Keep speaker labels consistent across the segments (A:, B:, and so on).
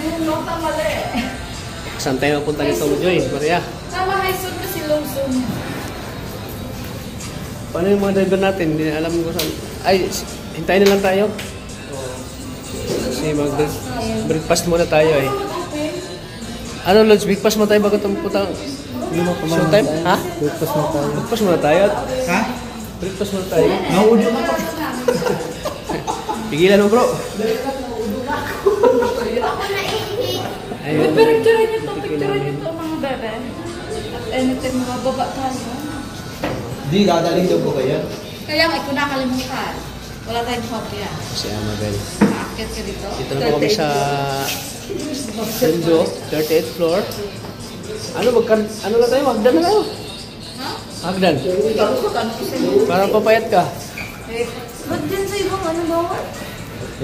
A: Yung nota mali.
B: Saan tayo mapunta nito mo, Joy? Maria?
A: Sama high school kasi low zone.
B: Paano yung mga driver natin? Hindi na alam ko saan. Ay, hintayin na lang tayo. Kasi mag-breakfast muna tayo eh. Ano, Lods? Breakfast muna tayo bago itong putang showtime? Ha?
C: Breakfast mo tayo.
B: Breakfast muna tayo.
C: Ha?
B: Breakfast muna tayo.
C: Nauulo na pa.
B: Pigilan mo, bro.
A: Ayun. Picturean nyo to mga bebe. At anytime mababa tayo.
C: Di, dadaling daw ko kayo.
A: Kaya nga, kung nakalimutan, wala tayong kopya.
B: Si Amabel.
A: Maakit ka dito.
B: Dito na po kami sa Mundo, 38th floor. Ano lang tayo? Hagdan na tayo.
A: Ha?
B: Hagdan.
A: Ikaw ko, ano ko sa'yo?
B: Parang papayat ka.
A: Eh, ba't din sa ibang ano ba?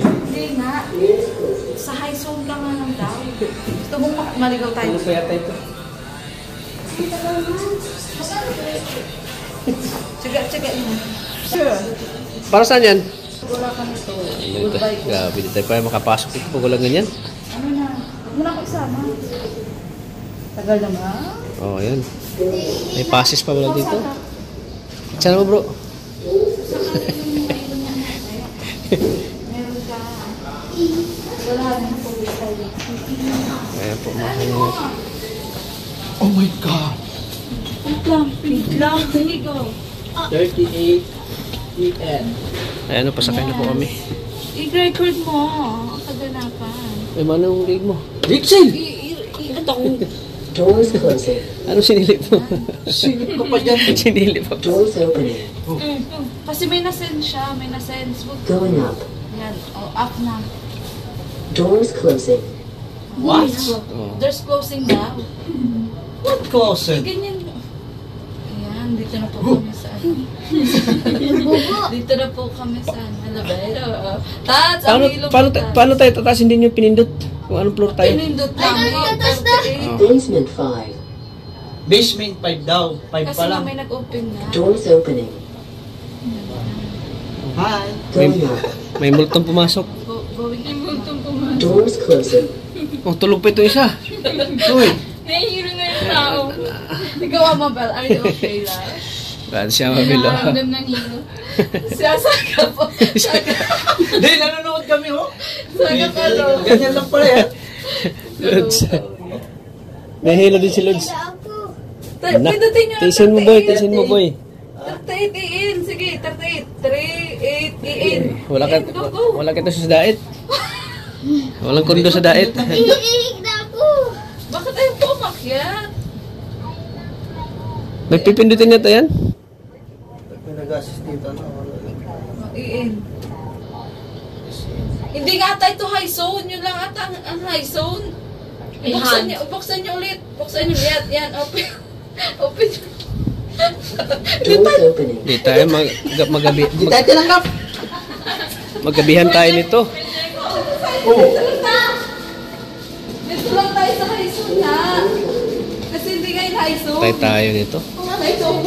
A: Hindi nga. Sa high zone lang nga lang daw. Gusto mong maligaw tayo.
B: Ano kaya tayo ito?
A: Tsaga mo. Sure.
B: Para saan yan?
A: Wala ka nito.
B: Ito. Grabe, di tayo pa makapasok dito pag walang ganyan.
A: Ano na? Huwag mo na ako isama. Tagal naman.
B: Oo, oh, yan. May passes pa wala dito. Saan mo, bro?
A: Meron ka. Wala na po tayo.
B: Ayan po, mga
C: Oh my God!
A: Lang, go.
C: 38 PM.
B: ayan, pasakay na po kami.
A: I-record mo. Kaganapan.
B: Ay, manong rig mo?
C: Dixon!
D: Doors closing.
B: Ano sinilip mo?
C: Sinip ko pa dyan.
B: Sinilip mo.
D: Doors opening.
A: Kasi may na-send siya. May na-send.
D: Going up.
A: Yan. Oh, up na.
D: Doors closing.
C: What?
A: There's closing daw.
C: What closet?
A: Ganyan. Ayan. Dito na po kami sa dito na po kami sa Alavero. Tats, ang ilog.
B: Paano tayo tatasin din yung pinindot? Kung anong floor tayo?
A: Pinindot namin.
D: Basement 5.
C: Basement 5 daw. 5
A: Kasi
C: pa
A: nga
C: lang.
A: may nag-open na.
D: Doors opening.
C: Hi.
D: Going up.
B: May multong pumasok.
A: Going in multong pumasok.
D: Doors closing.
B: Oh, tulog pa ito isa. Uy.
A: Nahihiro na yung tao. Ikaw, Amabel, are you okay lang?
B: Bad siya mabilo.
A: Nararamdam na nilo. Siya, saga po.
C: Hindi, nanonood kami oh.
A: Saga pa lo.
C: Ganyan lang pala yan.
B: Lods. Nahilo din si Lods.
A: Pindutin nyo.
B: Tisin mo boy, tisin mo boy.
A: 38 in. Sige, 38. 38 in.
B: Wala ka ito sa daet. Walang kondo sa daet.
A: Bakit ayaw po umakyat?
B: Nagpipindutin niya to yan?
C: Nag-assist dito na.
A: In. Hindi nga ata ito high zone. Yun lang ata ang high zone. Buksan niyo ulit. Buksan niyo ulit. Yan, open. Open.
D: Doors opening.
B: Di tayo magabi.
C: Hindi tayo tinanggap.
B: Magabihan tayo nito.
C: Oh.
A: Dito lang tayo sa high zone na. Kasi hindi nga yung high zone.
B: Tayo nito.
A: High zone.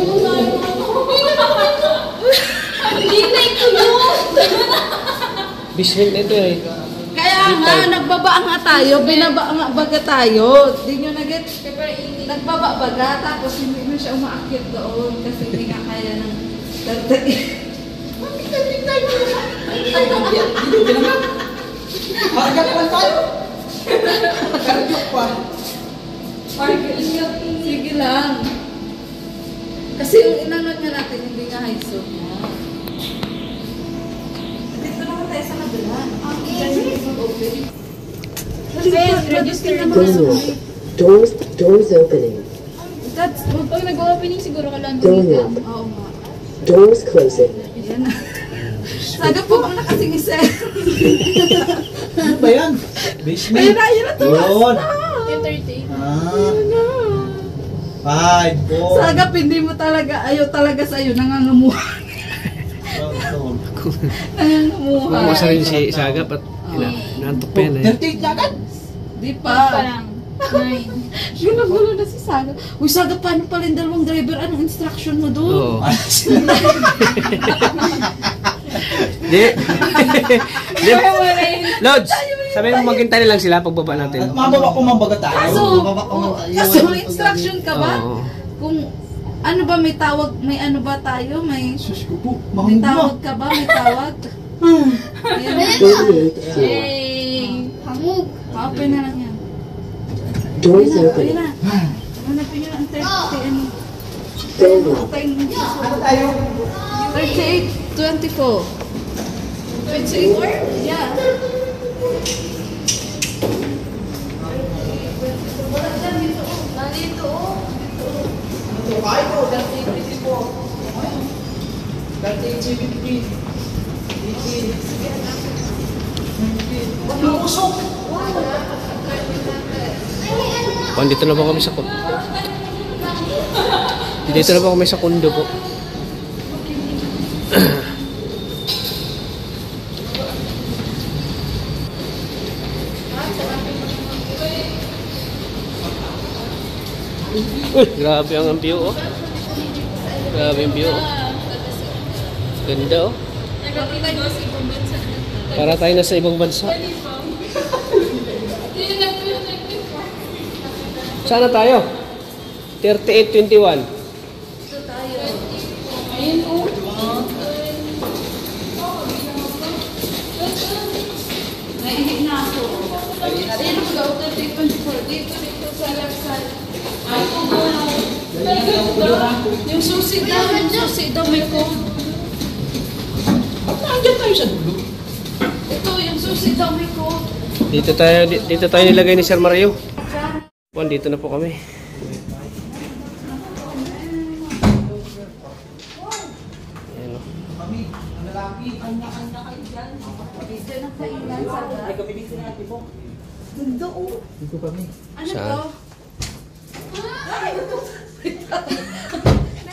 A: Hindi na ito yun.
B: Basement na ito eh.
A: Kaya nga, nagbaba nga tayo, binaba nga baga tayo. Di nyo nag-get, nagbaba baga, tapos hindi na siya umaakyat doon kasi hindi nga kaya ng dagdagin. Bakit tayo na?
C: Harga pa tayo. Harga pa.
A: Sige lang. Kasi yung inanod nga natin, hindi nga high zone nga. Dito naman tayo sa kabila. Register naman.
D: Going up. Doors opening.
A: That's, pag nag-opening siguro ka lang.
D: Going up.
A: Oo nga.
D: Doors closing.
A: Yan na. Saga po ang nakasingisel.
C: Ano ba yan? Basement.
A: Ayun na, tumas
C: Yun.
A: na. 30.
C: Ah. 5, 4.
A: Saga, hindi mo talaga, ayaw talaga sa'yo, nangangamuha. Nangangamuha.
B: Kumasa rin si Saga at inaantok pa yan eh.
C: 38 na agad?
A: Di pa. lang. 9. Ginugulo na si Saga. Uy, Saga, paano pala yung dalawang driver? Anong instruction mo doon?
B: Oo. Di. Lods. Sabi mo maghintay na lang sila pagbaba
C: At
B: natin.
C: mababa ko mambaga tayo.
A: Kaso may instruction ka ba?
B: Oo.
A: Kung ano ba may tawag, may ano ba tayo? May
C: Sus ko po,
A: may
C: mahungma.
A: tawag ka ba? May tawag? Ayan na.
D: 38 floor.
A: Hamog. Pa-open na lang yan.
D: Doors
A: Ayun
D: opening.
A: na. Hanapin nyo ang 30. Ano?
D: Door lock.
C: Ano tayo?
A: 38, 24. 28? Yeah. Nandito.
C: Ito kayo po, dati po. Dati CBP. Huwag mo usok.
B: Dito na po kami sa kundo. Dito na po kami sa kundo po. Uy, grabe ang view oh. Grabe ang view oh. Ganda oh. Para tayo na sa ibang bansa. Saan na tayo? 3821.
A: Ayun o. Naihi na ako. Dito ka, 30-24. Dito sa left side. Yung susi daw may code.
C: Nandiyan tayo sa dulo.
A: Ito, yung susi daw may code.
B: Dito tayo nilagay ni Sir Mario. Dito na po kami. Ayan oh.
C: Kami, ang lalaki.
A: Anya-anya kayo dyan. Dito na kailan sa
C: Ay, kami dito natin po.
A: Dundo o.
C: Dito kami.
A: Ano
B: Saan?
A: to?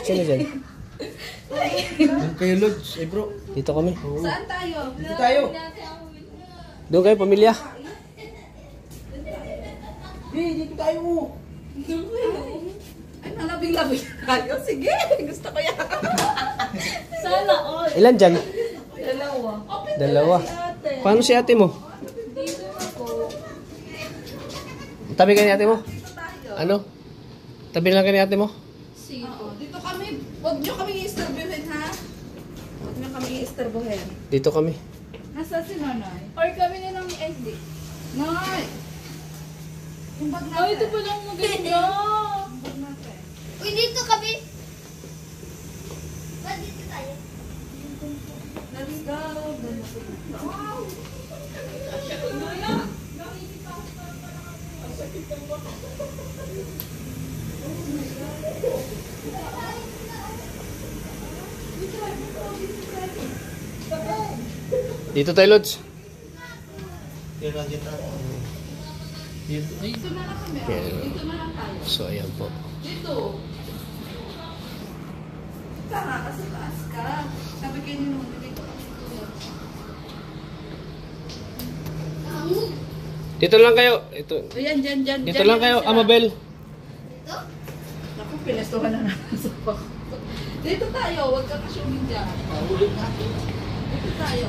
B: Sino dyan?
C: Doon kayo, Lods. Eh, bro.
B: Dito kami.
A: Saan tayo?
C: Dito tayo.
B: Doon kayo, pamilya.
C: Dito tayo.
A: Ay, malabing-labing tayo. Sige, gusto ko yan. Sana all.
B: Ilan dyan?
A: Dalawa.
B: Dalawa. Paano si ate mo?
A: Dito ako.
B: Tabi ka ni ate mo? Ano? Tabi lang ka ni ate mo?
A: Oo, dito kami. Huwag nyo kami i-istorbohin, ha? Huwag nyo kami i-istorbohin.
B: Dito kami.
A: Nasa si Nonoy?
E: Or kami na lang ni SD.
A: Noy! Yung bag natin.
E: Oh, ito pa lang maganda.
A: Yung bag natin.
E: Uy, dito kami. Ba't dito tayo?
A: Let's go. Wow!
B: Dito tayo, Lods.
C: Dito lang dito.
A: Dito na lang kami.
B: Yan.
A: Dito na lang tayo.
B: So, ayan po.
A: Dito. Tara, kasi taas ka. Sabi kayo nyo, dito kami dito.
B: Dito lang kayo. Ito.
A: Ayan, dyan.
B: Dito lang kayo, Amabel.
A: Naku, pinestuhan na naman sa bako. Dito tayo, huwag ka kasuming dyan. Dito tayo.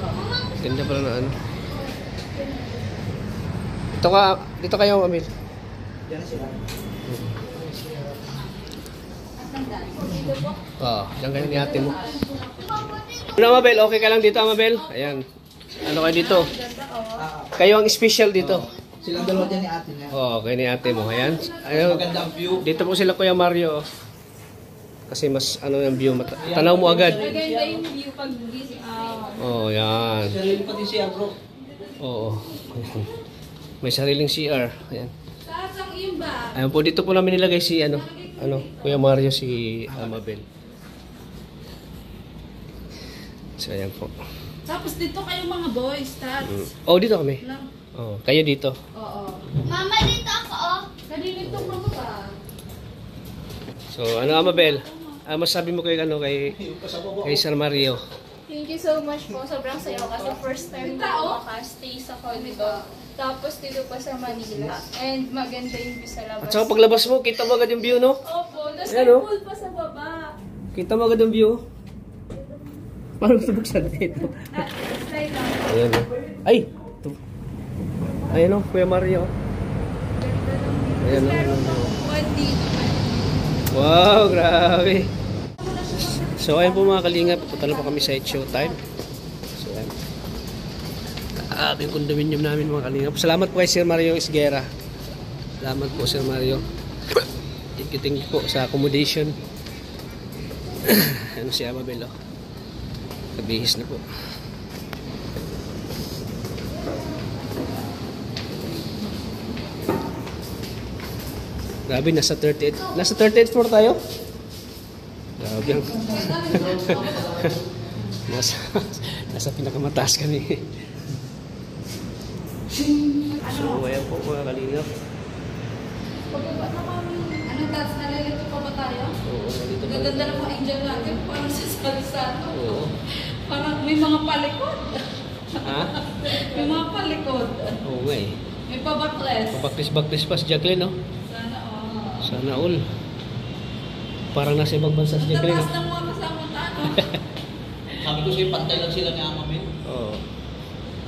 B: Ganda pala na ano. Dito kayo, Amabel.
C: Yan na sila.
B: Oo, diyan kayo ni ate mo. Ano, Amabel? Okay ka lang dito, Amabel? Ayan. Ano kayo dito? Kayo ang special dito.
C: Silang dalawa dyan ni ate niya.
B: Oo, kayo ni ate mo. Ayan. Ayun.
C: Magandang view.
B: Dito po sila, Kuya Mario. Kasi mas ano yung view. Tanaw mo agad.
E: Maganda yung view pag
B: Oo, yan.
C: Sarili pati siya, bro.
B: Oo. May sariling CR. Ayan.
A: Taas ang iyong ba?
B: Ayan po, dito po namin nilagay si Kuya Mario, si Amabel. So, ayan po.
A: Tapos dito kayo mga boys, Tats.
B: Oh, dito kami.
A: Lang.
B: Oh, kayo dito.
A: Oo.
E: Mama, dito ako, oh.
A: Kanina itong mga ba?
B: So, ano, Amabel? Masabi mo kay Sir Mario.
E: Thank you so much po. Sobrang saya kasi first time ko makastay sa condo. Tapos dito pa sa Manila. And maganda yung view sa labas.
B: At saka paglabas mo, kita mo agad yung view, no?
E: Opo, tapos
B: Ayan,
E: may
B: oh.
E: pool pa sa baba.
B: Kita mo agad yung view. Paano gusto buksan dito?
E: Slide lang.
B: Ayan. Ay! Ito. Ayan o, Kuya Mario. Ayan o. Wow, grabe. So ayun po mga kalingap, punta na po kami sa Showtime. So ayun. Yung condominium namin mga kalingap. Salamat po kay Sir Mario Isguera. Salamat po Sir Mario. Thank you po sa accommodation. Ano si Amabel oh. Kabihis na po. Grabe, nasa 38. Nasa 38th floor tayo? Grabe. nasa pinakamataas kami. So, ayan po mga kalingap.
A: Pababa na kami. Ano, tas nalilito pa ba tayo?
B: Oo, nandito pa.
A: Gaganda ng mga angel natin. Parang sa salsa.
B: Oo.
A: Parang may mga palikod.
B: Ha?
A: May mga palikod.
B: Oo nga eh.
A: May pabakles.
B: Pabaklis pa si Jacqueline, no?
A: Sana all.
B: Sana all. Parang nasa ibang bansa si Jacqueline,
A: Nagtabas
B: no?
A: ng mga kasama tayo.
C: Sabi ko sa'yo, pantay lang sila ni Ama Mel.
B: Oo.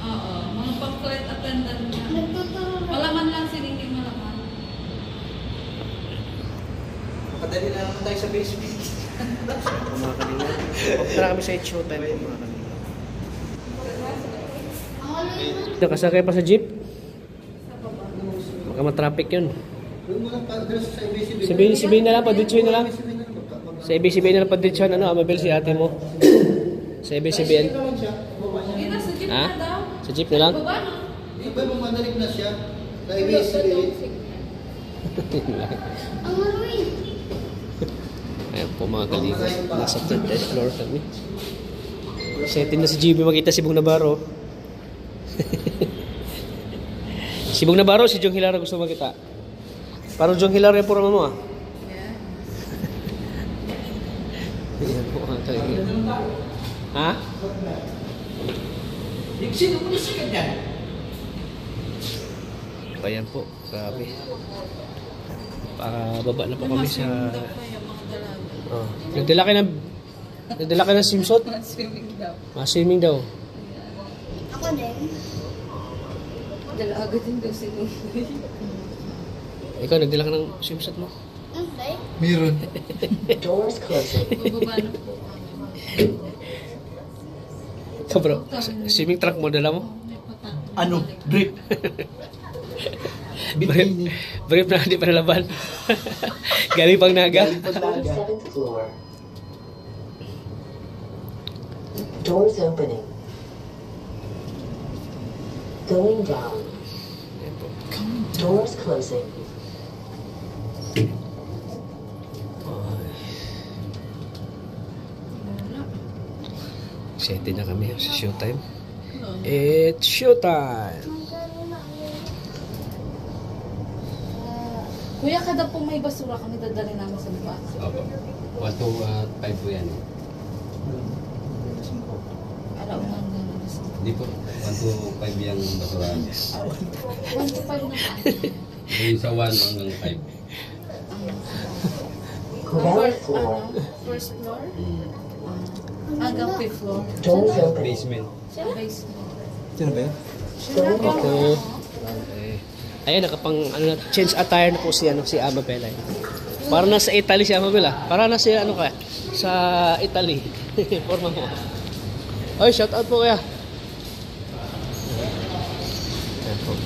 A: Oo. Mga pang-flight attendant niya. Malaman lang siningin malaman.
C: Makadali na naman tayo sa basement.
B: Mga kalingap. Punta kami sa Showtime po mga kalingap. Nakasakay pa sa jeep? Baka matraffic yun.
C: Doon mo lang pa, sa ABCB.
B: Sabihin na lang, paditsuhin na lang. Sa ABCBN na lang paditsuhin, ano, Amabel si ate mo. Sa ABCBN.
A: Hindi na, sa jeep
B: Ha?
A: na daw.
B: Sa jeep na lang?
A: Baba na.
C: Di ba mamadaling na siya? Sa ABCB.
B: Ayan po mga kalingap. Nasa 30th floor kami. Setting na si GB makita si Bong Navarro. Si Bong Navarro, si Jong Hilara gusto makita. Parang Jong Hilara yung pura mo ah. Ayan po mga kalingap. Ha?
C: Sino mo na siya ganyan?
B: Ayan po, grabe. Baba na po kami sa... Oh. Nagdala kayo ng swimsuit?
A: Swimming daw.
B: Swimming daw.
E: Ako din.
A: Dala agad din daw sinunod.
B: Ikaw, nagdala ka ng swimsuit mo?
E: Hindi.
C: Meron.
D: Doors closing.
A: Bababa na po.
B: Ikaw bro, swimming trunk mo, dala mo?
C: Ano? Drip.
B: Brief na hindi pa nalaban. Galing pang naga.
D: 27th floor. Doors opening. Going down. Doors closing.
B: Excited na kami sa showtime. It's showtime!
A: Kuya, kada po may basura kami dadali namin sa baba.
F: Opo. 1 to 5 po yan.
A: Alaunang gano'n.
F: Hindi po. 1 to 5 yung basurahan.
A: 1 to 5 na pa.
F: Yung sa 1 hanggang 5.
D: Ground floor.
A: First floor? Hanggang 5th floor.
D: Doors opening.
F: Basement.
A: Basement.
C: Sino ba yan?
B: Okay. Ayan, nakapang change attire na po si Amabel. Para nasa Italy si Amabel ah. Para nasa ano ka? Sa Italy. Forma mo. Oy, shout out po kuya. Ayan po.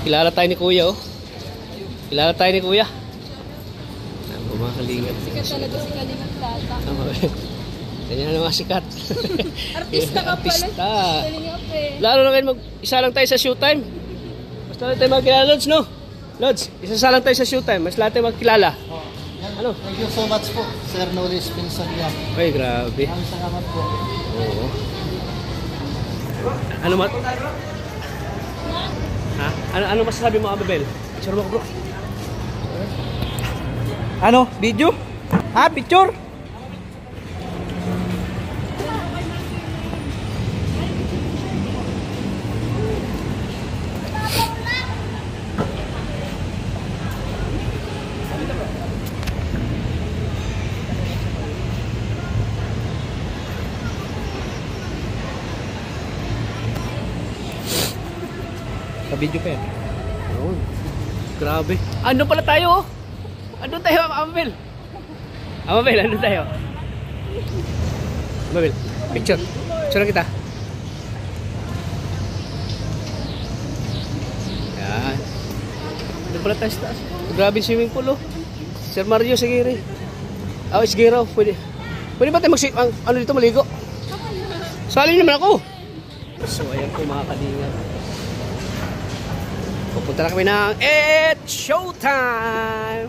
B: Kilala tayo ni kuya oh. Kilala tayo ni kuya. Ayan po mga kalingap.
E: Sikat talaga si Kalingap Tata.
B: Amabel. Ganyan na mga sikat.
E: Artista ka pala.
B: Artista.
E: Kalingap eh.
B: Lalo na kayo isa lang tayo sa showtime. Basta lang tayo magkilala, Lods, no? Lods, isa lang tayo sa showtime. Mas lahat tayo magkilala. Ano?
C: Thank you so much po, Sir Noris Pinsalia.
B: Ay, grabe.
C: Maraming salamat po.
B: Oo. Ano mat? Ha? Ano masasabi mo, Amabel? Picture mo ko, bro.
C: Ano? Video? Ha? Picture?
B: Sa video pa yan. Grabe. Ano pala tayo? Ano tayo, Amabel? Amabel, ano tayo? Amabel, picture. Picture kita. Yan. Ano pala tayo sa taas? Grabe swimming pool, oh. Sir Mario, sige rin. Oh, Isgero. Pwede ba tayo ano dito, maligo? Sali naman ako. So, ayan po mga kalingap. Pupunta na kami ng Showtime!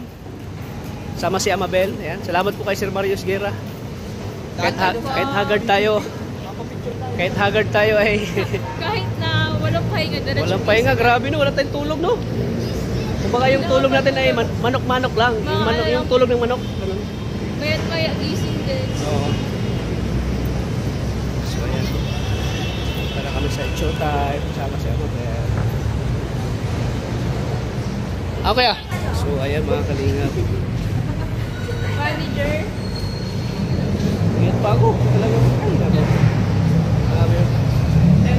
B: Sama si Amabel. Ayan. Salamat po kay Sir Mario Isgera. Kahit haggard tayo. Kahit haggard tayo ay...
E: Kahit na walang pahinga.
B: Walang pahinga. Grabe no. Wala tayong tulog no. Kumbaga yung tulog natin ay manok-manok lang. Yung tulog ng manok.
E: Kaya gising din.
B: Oo. So ayan. Para kami sa Showtime. Sama si Amabel. Okay ah. So ayan mga kalingap.
E: Manager.
B: Ingat pa ako. Talagang ano. Grabe yun. Ayan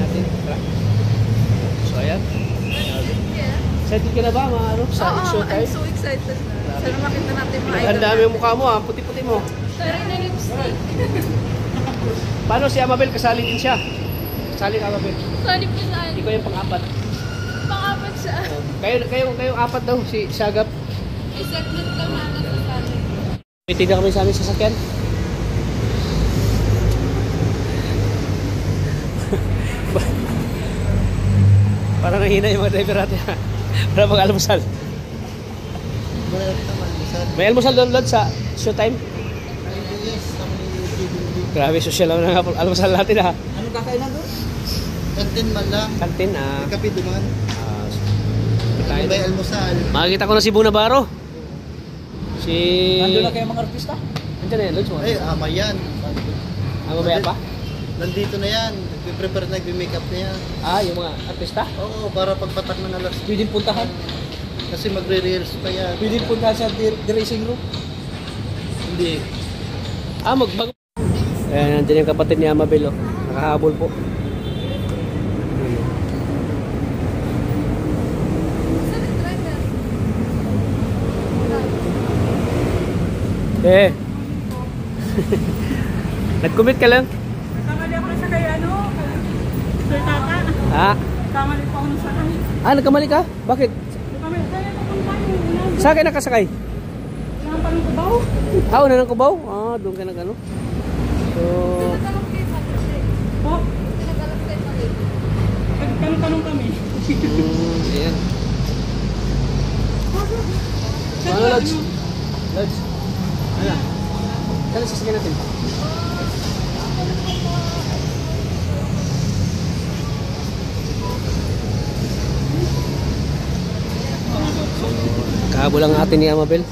B: natin. Tara. So ayan. Excited ka na ba mga ano? Sa Showtime?
A: I'm so excited na. Sana makita natin mga
B: Ang
A: idol.
B: dami yung mukha mo ah. Puti-puti mo.
E: Sorry na lipstick.
B: Paano si Amabel? Kasali din siya. Kasali ka Amabel.
E: Sorry po saan.
B: Hindi ko yung pang-apat.
E: Pang-apat siya.
B: Kayo apat daw. Si Sagap.
E: Segment lang natin sa sali.
B: May tignan kami sa aming sasakyan. Parang nahina yung mga driver natin. Para mag-almusal. May almusal doon Lord sa Showtime. Grabe, social lang na almusal natin ha.
C: Ano kakainan doon? Kantin man lang.
B: Kantin
C: Kape duman.
B: tayo.
C: May almusal.
B: Makikita ko na si Bunabaro. Si...
C: Nandun na kayo mga artista?
B: Nandiyan na yan, Lodge.
C: Ay, ama yan.
B: Ang mamaya pa?
C: Nandito na yan. Nagpe-prepare, nagbe-makeup na yan.
B: Yung mga artista?
C: Oo, para pagpatak ng alas.
B: Pwedeng puntahan.
C: Kasi magre-rehearse pa yan.
B: Pwedeng puntahan sa dressing room. Hindi. Magbago. Ayan, nandiyan yung kapatid ni Amabel. Oh. Nakahabol po. Nag-commit ka lang?
G: Kamali ako na sa kay ano, kay Tata. Kamali po ako na sa kay.
B: Nagkamali ka? Bakit?
G: Kamali, kaya papunta yung
B: Sa akin nakasakay?
G: Saan pa ng Cubao?
B: Una ng Cubao? Doon ka nag-ano? So...
G: Po? Nagtanong-tanong kami.
B: Ayan. Ano, Lods? Lods? Ano? Kaya sasakyan natin? Kahabol lang atin ni Amabel.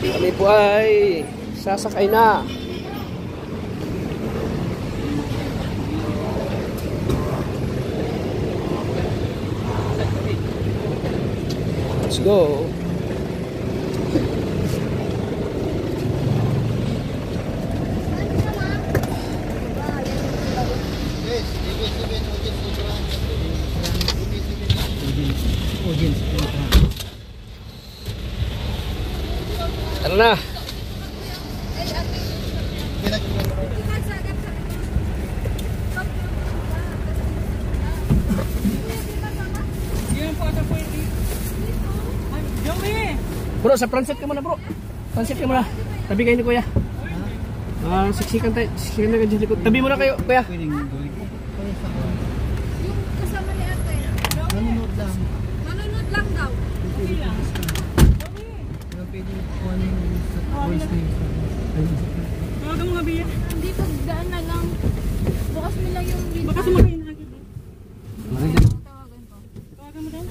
B: Kami po ay sasakay na. Let's go. Tara na.
G: Yan po ata po yung... Joey!
B: Bro, sa transit ka muna bro. Transit ka muna. Tabi kayo ni kuya. Siksikan tayo. Siksikan na kayo. Tabi muna kayo kuya.
E: Yung kasama ni ate.
C: Nanonood lang.
E: Manunod lang daw.
G: Okay lang.
C: Pwede po ano yung voice name.
G: Tawagan mo nga biya.
E: Hindi pagdaan na lang. Bukas mo lang yung video.
G: Baka sumakay na agad.
E: Tawagan ko.
G: Tawagan mo daw.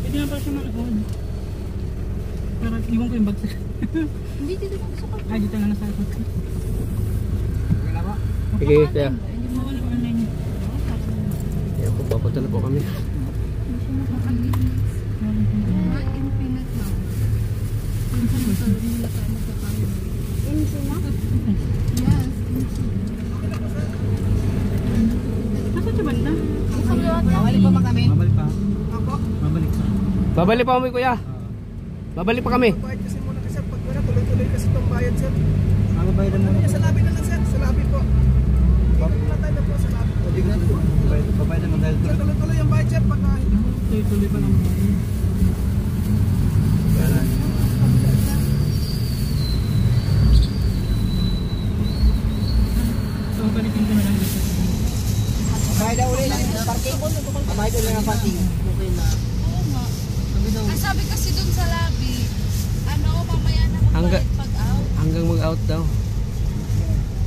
G: Pwede nga pala siya makagawan. Para iwan ko yung bag sa...
E: Hindi dito lang sa
G: Ay, dito na nasa akin. Okay na ba?
B: Sige, kaya.
G: Hindi mo wala online.
B: Kaya po, papunta na po kami.
G: Nasa sa banda?
C: Mawali pa kami.
G: Babalik pa. Babalik pa.
B: Babalik pa kami, kuya. Babalik pa kami.
C: Bayad kasi muna kasi pag wala tuloy-tuloy kasi itong bayad sir.
G: Babayad mo na.
C: Sa labi na lang sir, sa labi po. Patay na po sa labi.
G: Tignan po. Babayad mo dahil
C: Sir, tuloy-tuloy yung bayad sir pag
G: tuloy-tuloy pa naman. So, balikin ko na lang dito.
C: bayad na uli lang yung parking. Bayad uli ng parking. Okay na.
A: Ang sabi kasi dun sa lobby, ano, mamaya na
B: Hangga-
A: magbayad pag out.
B: Hanggang mag-out daw.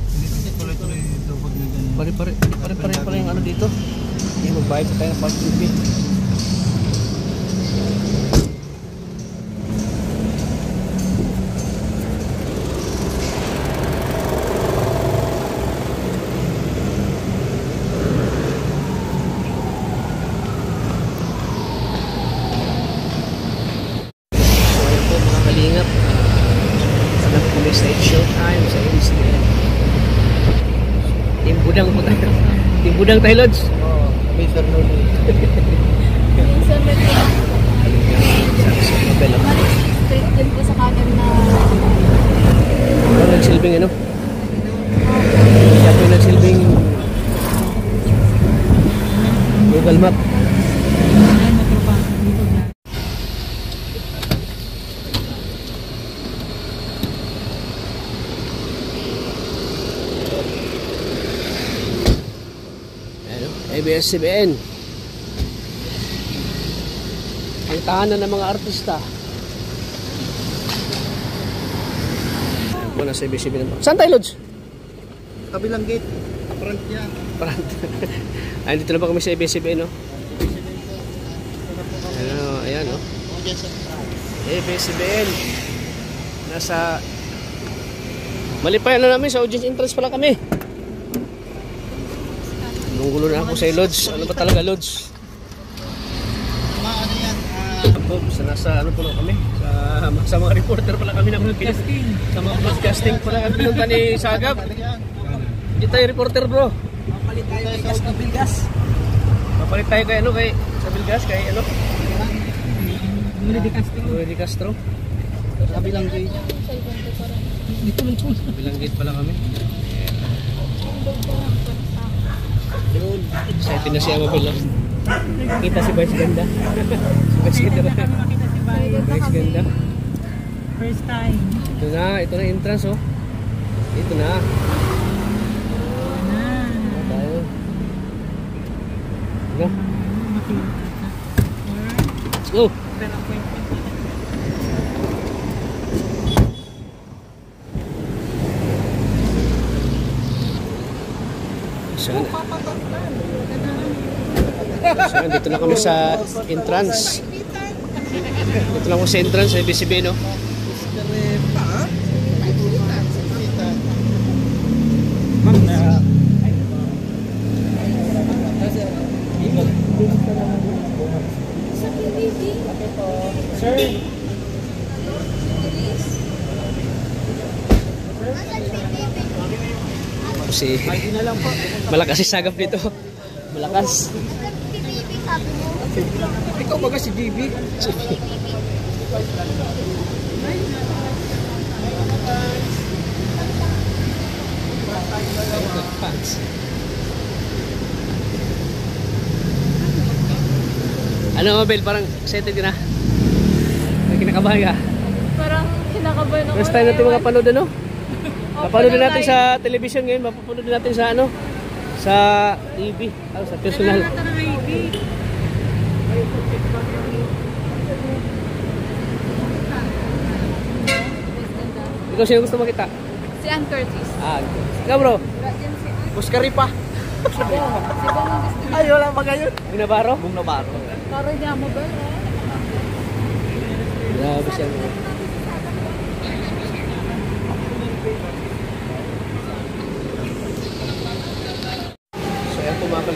G: Hindi kasi tuloy-tuloy ito pag na ganun.
B: Pare-pare pala yung ano dito. Hindi, magbayad pa tayo ng parking fee. So ayun po mga kalingap. Sana po may stage showtime sa MCN. Team Budang po tayo. Team Budang tayo, Lods.
C: Oo, kami sir Noli.
E: Minsan may
B: Sa Mabel.
E: straight din po sa kanan na
B: Ano nagsilbing ano? Siya po yung nagsilbing Google Map.
G: Ayan, matropa. Dito na.
B: Ano? ABS-CBN. Ang tahanan ng mga artista. Ayan po, nasa ABS-CBN. Saan tayo, Lods?
C: Kabilang gate. Front yan.
B: Parang ay, dito na ba kami sa ABS-CBN, no? Ayan, no? ABS-CBN. Nasa Malipayan na namin sa audience entrance pala kami. Nunggulo na ako sa Lods. Ano ba talaga, Lods?
C: Ano yan?
B: Sa nasa ano po na kami? Sa mga reporter pala kami na sa mga broadcasting pala kami pinunta ni Sagab. Hindi tayo reporter, bro.
C: Papalit tayo sa Bilgas.
B: Papalit tayo kay ano, kay sa Bilgas, kay ano? Rudy Castro.
C: Kabilang gate.
B: Bilang gate pala kami. Excited na si Amabel. Kita si Vice Ganda. Si Vice Ganda. Vice Ganda.
G: First time.
B: Ito na entrance, oh. Ito na. Tayo. Go. Let's go. Saan? Saan? Dito na kami sa entrance. Dito lang kami sa entrance sa ABS-CBN, no? Si malakas si Sagap dito. Malakas.
C: Ikaw baga si GB?
B: Ano, Mabel? Parang excited ka na? May kinakabahan ka?
E: Parang kinakabahan ako.
B: First time natin makapanood, ano? Mapanood
E: Opo,
B: natin
E: live.
B: sa television ngayon. Mapapanood natin sa ano? Sa TV. Sa personal. Ikaw sino gusto makita?
E: Si Ann Curtis.
B: Ikaw, bro?
C: Oscar pa.
E: Si Bong ang gusto.
C: Ay, wala ba ngayon?
B: Bung Navarro?
C: Bung Navarro.
E: Para niya mo ba?
B: Grabe siya.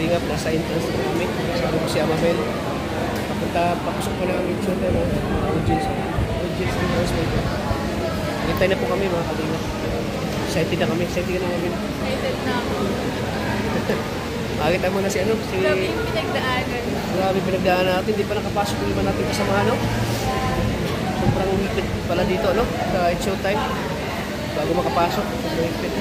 B: kalingap, nasa entrance na kami. Kasama ko si Amabel. Papasok ko na ang itsura tayo, mga audience announcement. Hintay na po kami mga kalingap. Excited na kami. Excited na kami.
E: Excited na ako.
B: Makita mo na si ano?
E: Grabe yung pinagdaanan.
B: Grabe pinagdaanan natin. Hindi pa nakapasok yung iba natin kasama, no? Sobrang hipit pala dito, no? Sa It's Showtime. Bago makapasok. Sobrang hipit.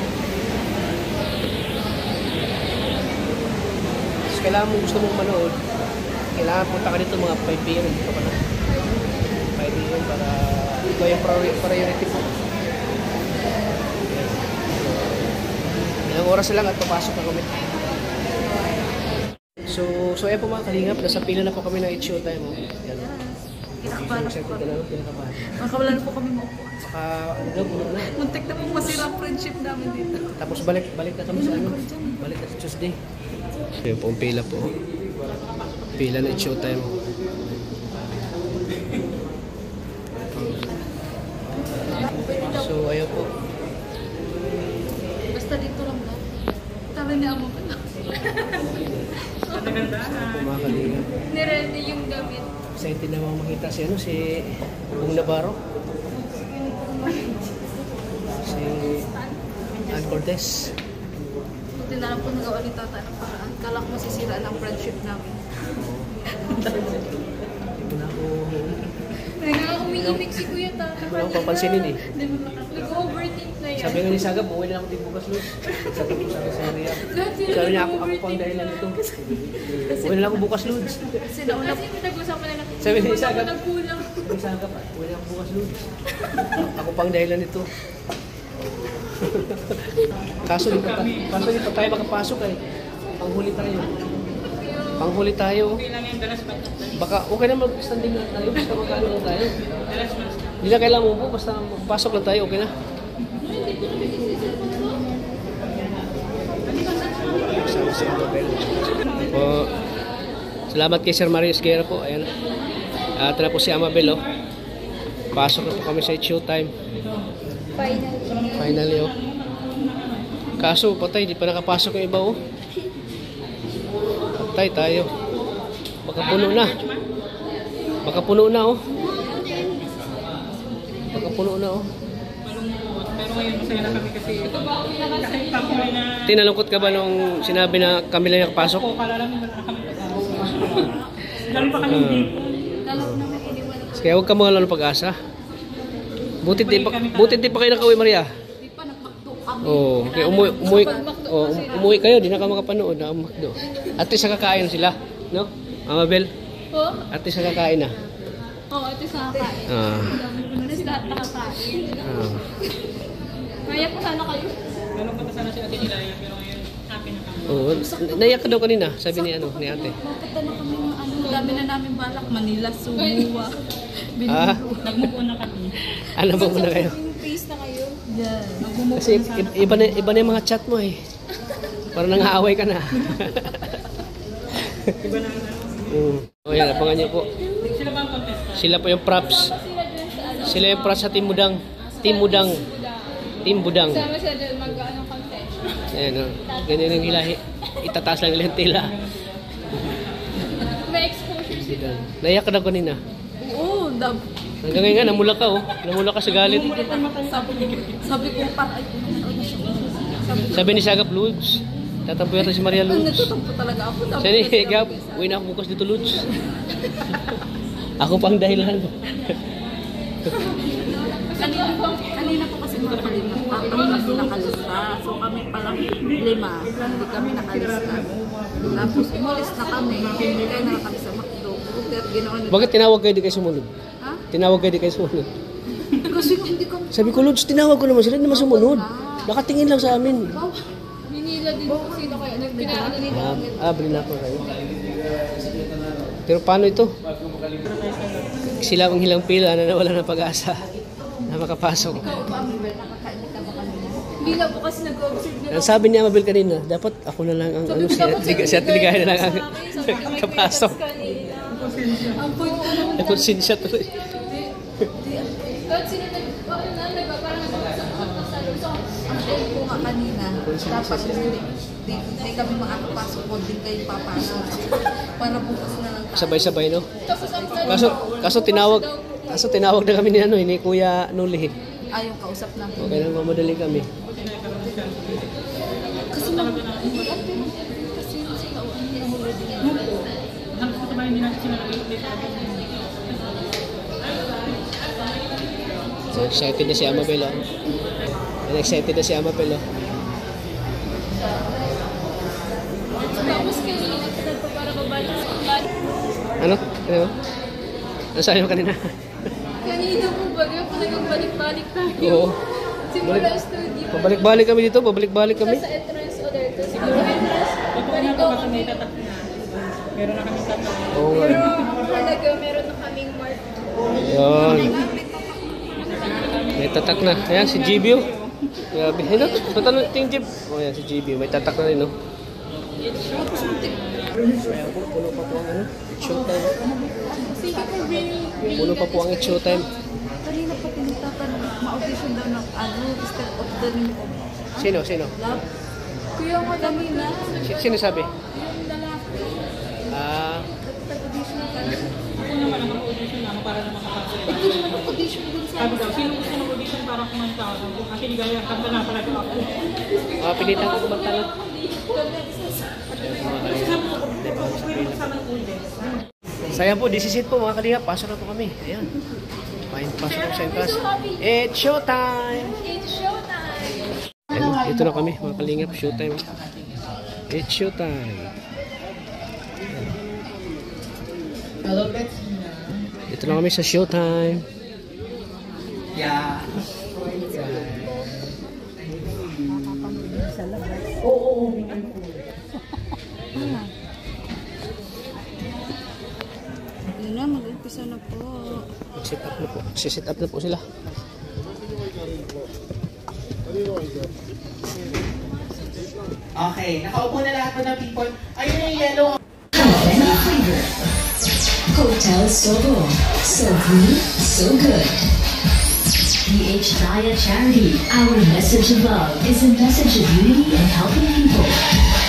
B: So, kailangan mo gusto mong manood. Kailangan punta ka dito mga 5 p.m. Dito ka na. 5 p.m. para ito yung priority po. Ilang oras lang at papasok na kami. So ayan po mga kalingap, nasa pila na po kami ng It's Showtime. Yan.
A: Kinakabahan na po kami.
B: Kinakabahan.
A: Makawala na po kami maupo.
B: Saka, ano, puno na.
A: Muntik na pong masira ang friendship namin dito.
B: Tapos balik na kami sa ano. Balik na sa Tuesday. Ayan po ang pila po. Pila na It's Showtime. So ayan po.
A: Basta dito lang na. Tara niya mo ka na.
B: Mga kalingap.
E: Niready yung gamit.
B: Excited na mga makita si ano, si Bung Navarro. Si Ann Cortez.
A: Buti na lang po nagawa ni Tata ng paraan. Kala ko masisira ng friendship namin.
B: Hindi na ako,
E: Umiimik si Kuya Tata.
B: hindi na ako papansinin eh.
E: Nag-overthink na yan.
B: Sabi nga ni Sagab, uwi na ako din bukas Luz. Sabi ko sa Maria. Sabi niya ako pa ang dahilan nito. Uwi na ako bukas Luz.
A: Kasi nauna
E: Kasi pinag-usapan na natin.
B: Sabi ni
E: Wala
B: Sagab.
E: ko nagkulang.
B: Sabi ni Sagab, uwi na ako bukas Luz. Ako pa ang dahilan nito. Kaso di pa tayo makapasok eh. Panghuli tayo. Baka okay na mag-standing na tayo. Basta magkano lang tayo. Hindi na kailangan mo po. Basta magpasok lang tayo. Okay na. Po, salamat kay Sir Mario Esguera po. Ayan. At na po si Amabel. Oh. Pasok na po kami sa It's Showtime. Finally. Oh. Kaso patay, di pa nakapasok yung iba. Oh. Patay tayo. Baka puno na. Oh. Baka puno na. Oh.
G: Pero ngayon masaya na kami kasi papuloy na
B: Tinalungkot ka ba nung sinabi na kami lang nakapasok?
G: ako, kala namin wala na kami. Galing pa kami hindi.
B: Kaya huwag ka mga lalo pag-asa. Buti di pa kayo nakauwi, Maria.
A: Di pa nagmakdo kami.
B: Oo. Okay, umuwi kayo, di na ka makapanood na makdo. At least nakakain sila, no? Amabel,
E: Po?
B: at least nakakain na.
E: Oo, ito sa kakain.
B: Ah.
E: Alis lahat nakakain.
B: Ah.
E: Kaya po sana kayo.
G: Ganun pa sana si Ate Ilaya, pero ngayon happy na kami.
B: Oo. Naiyak ka daw kanina, sabi ni ate.
A: Mapunta na kami ng ano. Dami na namin balak. Manila, Sumuwa.
B: Ah,
G: Nag-move on na kami.
B: ano ba muna kayo?
E: Yung face na kayo.
A: Yan.
B: Kasi iba na yung mga chat mo eh. Parang nangaaway ka na.
G: Iba na ano.
B: O yan, abangan niyo po.
G: Sila ba ang contest?
B: Sila po yung props. Sila yung props sa Team Budang. Team Budang.
E: Sama sila dyan mag-ano content.
B: Ayan o. Ganyan yung hilahi. Itataas lang nila yung tila.
E: May exposure sila.
B: Naiyak ka na kanina.
A: Oo,
B: Hanggang ngayon nga, namula ka oh. Namula ka sa galit.
A: sabi ko parang
B: Sabi ni Sagap, Ludes. Tatampo yata si Maria Ludes.
A: nagtutumpo talaga ako.
B: Sabi ni Gab, uwi na ako bukas dito Ludes. Ako pang dahilan.
A: Kanina po kasi mga kalima. Kami kasi nakalista. So kami palang 5. Hindi kami nakalista. Tapos umalis na kami. Hindi kaya na kami sa McDo. Pero ginawa nila.
B: Bakit tinawag kayo di kayo sumunod?
A: Ha?
B: Tinawag kayo di kayo sumunod.
A: Kasi hindi kami.
B: Sabi ko, Ludes, tinawag ko naman sila, hindi naman sumunod. Nakatingin lang sa amin.
E: Hinila din po sino kayo. Nagpinaano nila.
B: Bili na ako kayo. Pero paano ito? Sila ang hilang pila na nawala ng pag-asa na makapasok.
E: Hindi lang po kasi nag-observe nila.
B: Ang sabi niya Mabel kanina, dapat ako na lang ang ano, si Atiligaya na lang ang kapasok.
E: Ang point ko naman.
B: Nakonsensya tuloy.
E: Kahit sino parang nag-usap sa loob. So,
A: Ang point ko nga kanina. Dapat hindi kami makakapasok, huwag din kayo papasok. Para bukas na lang tayo.
B: Sabay-sabay, no?
E: Tapos ang
B: Kaso tinawag na kami ni ano, ni Kuya Nuli.
A: Ayaw kausap na po.
B: Okay lang, mamadali kami.
A: Kasi
G: Hindi natin sila nag-update.
B: So excited na si Amabel, oh. Excited na si Amabel, oh.
E: Tapos kanina, para babalik sa balik.
B: Ano? Ano? Ano sa'yo kanina?
E: Kanina po baga, talagang balik-balik tayo.
B: Oo.
E: Simula studio.
B: Pabalik-balik kami dito, pabalik-balik kami.
E: Sa entrance ulit. Siguro entrance.
G: Totoo na ito kasi may tatak na. Meron na kami tatak.
B: Oo nga.
E: Pero talaga, meron na kaming mark.
B: Yun. May tatak na. Ayan, si GB, oh. Grabe. Ayun, oh. Punta na yung Jib. Oh, ayan, si GB. May tatak na rin, oh. Ayan po, puno pa po ang ano. It's showtime. Puno pa po ang it's showtime.
A: kanina pa pinitakan, ma-audition daw ng step of the new
B: Sino? Sino?
A: love. Kuya mo kanina.
B: Sino sabi?
A: Yung lalaki.
B: Ah,
A: Nag-audition ka na.
G: Ako naman ang mag-audition naman para na makapasok.
A: Ito naman mag-audition din sa
G: Sabi daw, sino gusto ng audition para kumanta ako? Actually, gaya, kanta na pala ko ako.
B: pilitan ko kumanta lang. Saya po, this is it po mga kalingap. Pasok na po kami. Ayan. Pasok po sa entrance. It's showtime!
E: It's showtime!
B: Ayan, ito na kami mga kalingap. Showtime. It's showtime. Ito na kami sa showtime.
C: Yeah.
A: Yun na, mag-umpisa na po.
B: Set up na po. Set up na po sila.
C: Okay, nakaupo na lahat po ng people. Ayun yung yellow.
H: Hotel Sogo. So green, so good. PH Daya Charity. Our message of love is a message of unity and helping people.